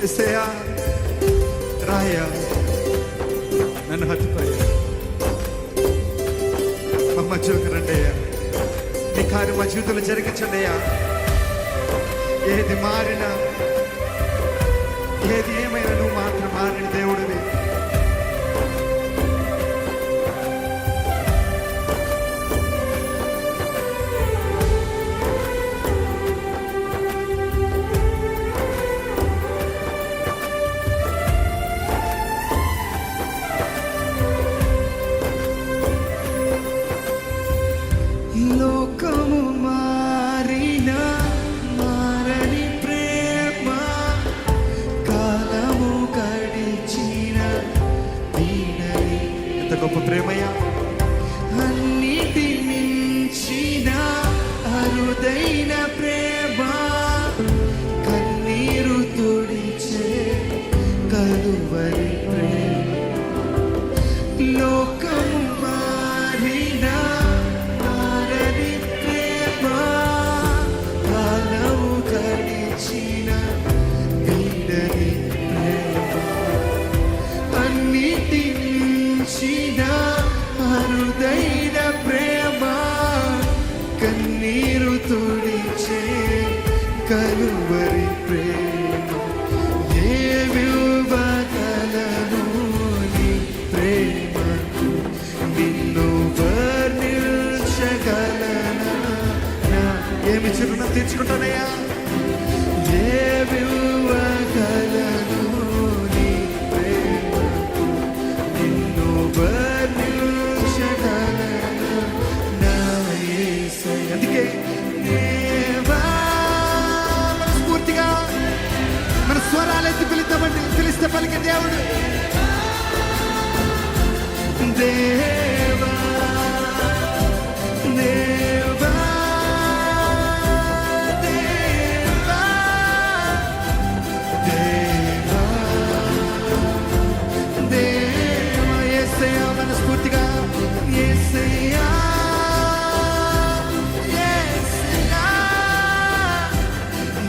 యేసయ్యా రాయ్యా, నన్ను హత్తుకోయ్యా, మా మధ్యలోకి రండి అయ్యా, నీ కార్యం మా జీవితంలో జరిగించండి అయ్యా. ఏది మారినా ఏది ఏమైనా నువ్వు మాత్రం మారిన దేవుడివి. లోకము మారిన మారని ప్రేమ, కాలము గడిచిన వీడని. ఎంత గొప్ప ప్రేమయ్యా! అన్నిటి మించిన అరుదైన ప్రేమ, కన్నీరు తుడిచే కలువరి ప్రేమ. లోకము మారిన మారని ప్రేమ, కాలము గడిచిన వీడని ప్రేమ, అన్నిటి మించిన అరుదైన ప్రేమ, కన్నీరు తుడిచే కలువరి ప్రేమ. ఏవివ్వగలను నీ ప్రేమకు, నిన్ను వర్ణించగలనా? ఏమి చిరునం తీర్చుకుంటానయ్యా? ఏవివ్వగలను నీ ప్రేమకు, నిన్ను వర్ణించగలనా నా యేసయ్యా? అందుకే దేవా, మనస్ఫూర్తిగా మన స్వరాలెత్తి పిలుద్దామండి. పిలిస్తే పలికే దేవుడు. దేవా దేవా దేవా దేవా దేవా, యేసయ్యా మనస్ఫూర్తిగా యేసయ్యా యేసయ్యా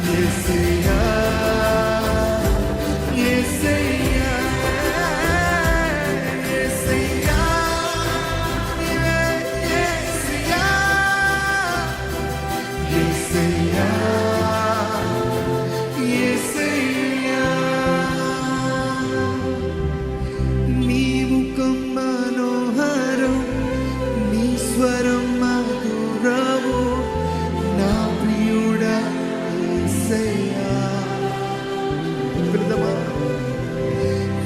యేసయ్యా యేసయ్యా యేసయ్యా యేసయ్యా యేసయ్యా యేసయ్యా. నీ ముఖం మనోహరం, నీ స్వరం మధురము, నా ప్రియుడా యేసయ్యా. పిలుద్దామా?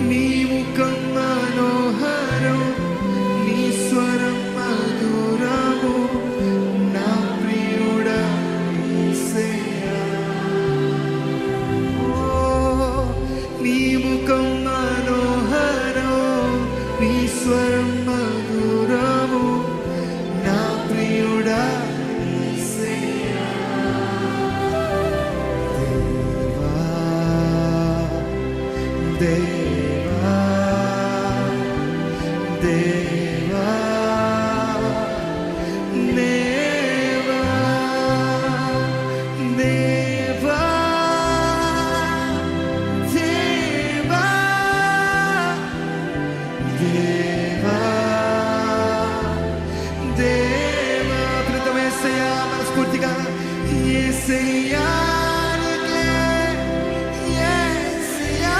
నీ ముఖం మనోహరం, నీ స్వరం మధురము, నా ప్రియుడా యేసయ్యా. ఓ, నీ ముఖం మనోహరం, నీ స్వరం మధురము, నా ప్రియుడా యేసయ్యా. దేవా దేవా దేవా దేవా దేవా దేవా దేవా. ప్రియతమ యేసయ్యా, మనస్ఫూర్తిగా యేసయ్యా యేసయ్యా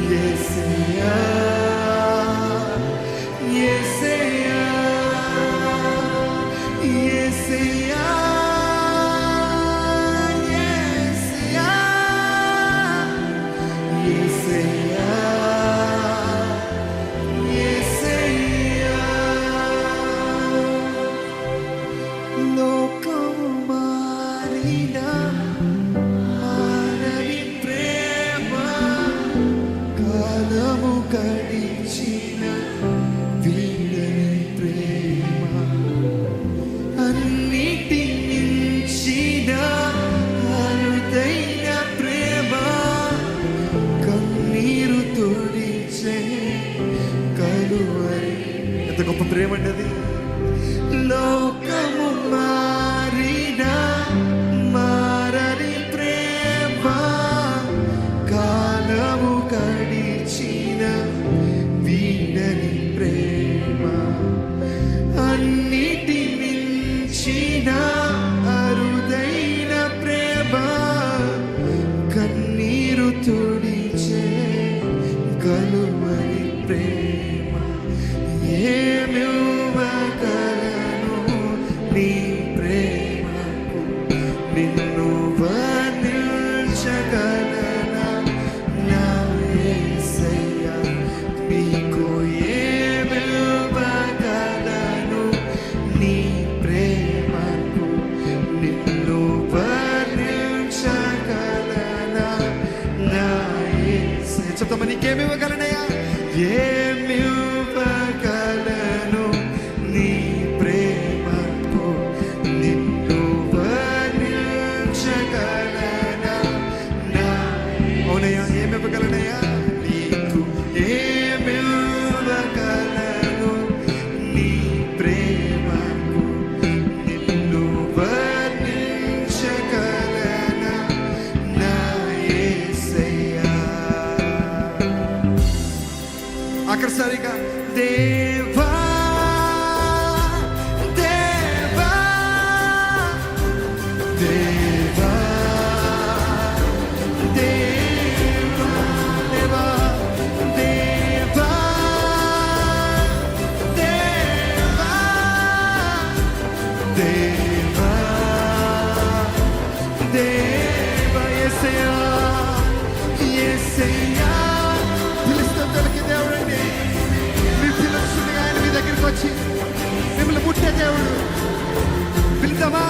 యేసయ్యా యేసయ్యా యేసయ్యా యేసయ్యా యేసయ్యా. లోకము మారిన మారని ప్రేమ, కాలము గడిచిన వీడని ప్రేమ, అన్నిటి మించిన అరుదైన ప్రేమ, కన్నీరు తుడిచే కలువరి. ఎంత గొప్ప ప్రేమ అండి అది! లోకము మారిన మారని ప్రేమ, ఇచ్చిన అరుదైన ప్రేమ కన్నీరు తుడిచే కలువరి ప్రేమ ఏమివ్వగలను నీ ప్రేమకు నిన్ను వర్ణించగలనా నా యేసయ్యా నీకు ఏమివ్వగలను నీ ప్రేమకు నిన్ను వర్ణించగలనా నా యేసయ్యా చెప్తామా నీకేమివ్వగలనయ్యా ఏమివ్వగలను నీ ప్రేమకు నిన్ను వర్ణించగలనా నా అవునయ్యా ఏమివ్వగలనయ్యా నీకు ఏమివ్వగలను నీ ప్రేమకు నిన్ను వర్ణించగలనా నా యేసయ్యా ఆఖరిసారిగా దేవా దేవా దేవా దేవా దేవా దేవా దేవా దేవా దేవా యేసయ్యా యేసయ్యా పిలుస్తాం తలకి దేవుడండి మీ పిలుస్తుండగా ఆయన మీ దగ్గరికి వచ్చి మిమ్మల్ని ముట్టే దేవుడు పిలుద్దామా